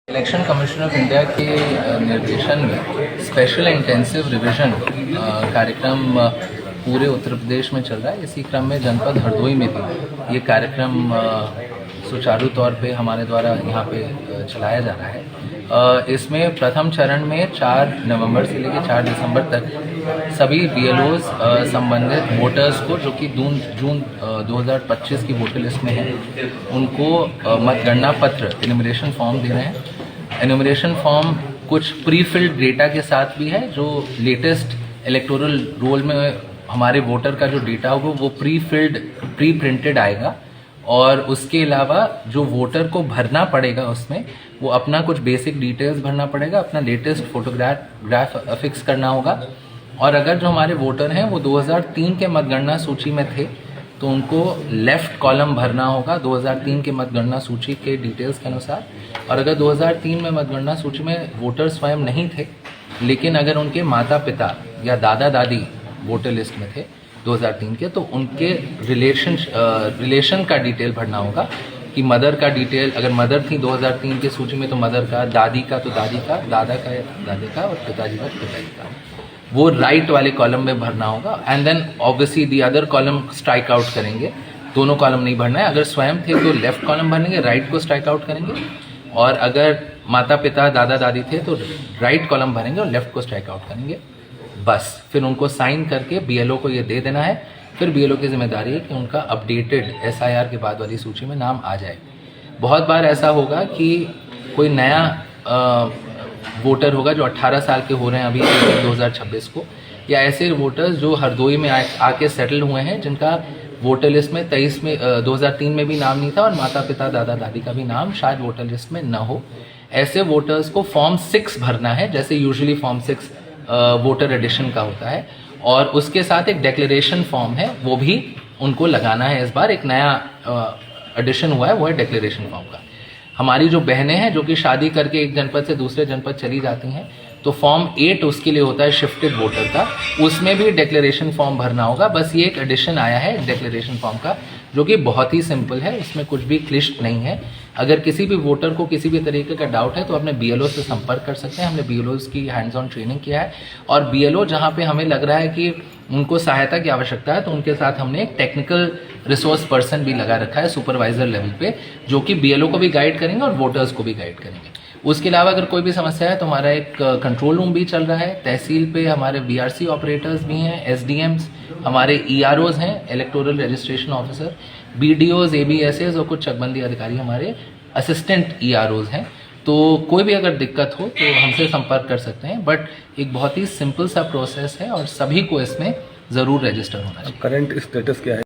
Election commission of India के निर्देशन में स्पेशल इंटेंसिव रिवीजन कार्यक्रम पूरे उत्तर प्रदेश में चल रहा है। इसी क्रम में जनपद हरदोई में भी ये कार्यक्रम सुचारू तौर पे हमारे द्वारा यहाँ पे चलाया जा रहा है। इसमें प्रथम चरण में 4 नवंबर से लेकर 4 दिसंबर तक सभी बीएलओज संबंधित वोटर्स को जो कि जून 2025 की वोटर लिस्ट में है उनको मतगणना पत्र एनुमरेशन फॉर्म दे रहे हैं। एनुमरेशन फॉर्म कुछ प्री फिल्ड डेटा के साथ भी है, जो लेटेस्ट इलेक्टोरल रोल में हमारे वोटर का जो डेटा होगा वो प्री प्रिंटेड आएगा। और उसके अलावा जो वोटर को भरना पड़ेगा उसमें वो अपना कुछ बेसिक डिटेल्स भरना पड़ेगा, अपना लेटेस्ट फोटोग्राफ अफिक्स करना होगा। और अगर जो हमारे वोटर हैं वो 2003 के मतगणना सूची में थे तो उनको लेफ्ट कॉलम भरना होगा 2003 के मतगणना सूची के डिटेल्स के अनुसार। और अगर 2003 में मतगणना सूची में वोटर स्वयं नहीं थे लेकिन अगर उनके माता पिता या दादा दादी वोटर लिस्ट में थे 2003 के, तो उनके रिलेशन का डिटेल भरना होगा कि मदर का डिटेल, अगर मदर थी 2003 के सूची में तो मदर का, दादी का तो दादी का, दादा का दादी का और पिताजी का पिताजी का, वो राइट वाले कॉलम में भरना होगा। And then obviously the other column strike out करेंगे, दोनों कॉलम नहीं भरना है। अगर स्वयं थे तो लेफ्ट कॉलम भरेंगे, राइट को स्ट्राइक आउट करेंगे। और अगर माता पिता दादा दादी थे तो राइट कॉलम भरेंगे और लेफ्ट को स्ट्राइक आउट करेंगे। बस फिर उनको साइन करके बीएलओ को ये दे देना है। फिर बीएलओ की जिम्मेदारी है कि उनका अपडेटेड एसआईआर के बाद वाली सूची में नाम आ जाए। बहुत बार ऐसा होगा कि कोई नया वोटर होगा जो 18 साल के हो रहे हैं अभी 2026 को, या ऐसे वोटर्स जो हरदोई में आके सेटल हुए हैं जिनका वोटर लिस्ट में 2003 में भी नाम नहीं था और माता पिता दादा दादी का भी नाम शायद वोटर लिस्ट में न हो। ऐसे वोटर्स को फॉर्म 6 भरना है, जैसे यूजुअली फॉर्म 6 वोटर एडिशन का होता है। और उसके साथ एक डिक्लेरेशन फॉर्म है, वो भी उनको लगाना है। इस बार एक नया एडिशन हुआ है, वो है डिक्लेरेशन फॉर्म का। हमारी जो बहनें हैं जो कि शादी करके एक जनपद से दूसरे जनपद चली जाती हैं तो फॉर्म 8 उसके लिए होता है शिफ्टेड वोटर का, उसमें भी डिक्लेरेशन फॉर्म भरना होगा। बस ये एक एडिशन आया है डिक्लेरेशन फॉर्म का जो कि बहुत ही सिंपल है, उसमें कुछ भी क्लिष्ट नहीं है। अगर किसी भी वोटर को किसी भी तरीके का डाउट है तो अपने बीएलओ से संपर्क कर सकते हैं। हमने बीएलओ की हैंड्स ऑन ट्रेनिंग किया है और बीएलओ जहाँ पे हमें लग रहा है कि उनको सहायता की आवश्यकता है तो उनके साथ हमने एक टेक्निकल रिसोर्स पर्सन भी लगा रखा है सुपरवाइजर लेवल पे, जो कि बीएलओ को भी गाइड करेंगे और वोटर्स को भी गाइड करेंगे। उसके अलावा अगर कोई भी समस्या है तो हमारा एक कंट्रोल रूम भी चल रहा है। तहसील पे हमारे बीआरसी ऑपरेटर्स भी हैं, एसडीएम्स, हमारे ईआरओज हैं, इलेक्टोरल रजिस्ट्रेशन ऑफिसर, बीडीओज, एबीएसएस और कुछ चकबंदी अधिकारी हमारे असिस्टेंट ईआरओज हैं। तो कोई भी अगर दिक्कत हो तो हमसे संपर्क कर सकते हैं। बट एक बहुत ही सिंपल सा प्रोसेस है और सभी को इसमें ज़रूर रजिस्टर होना चाहिए। करंट स्टेटस क्या है?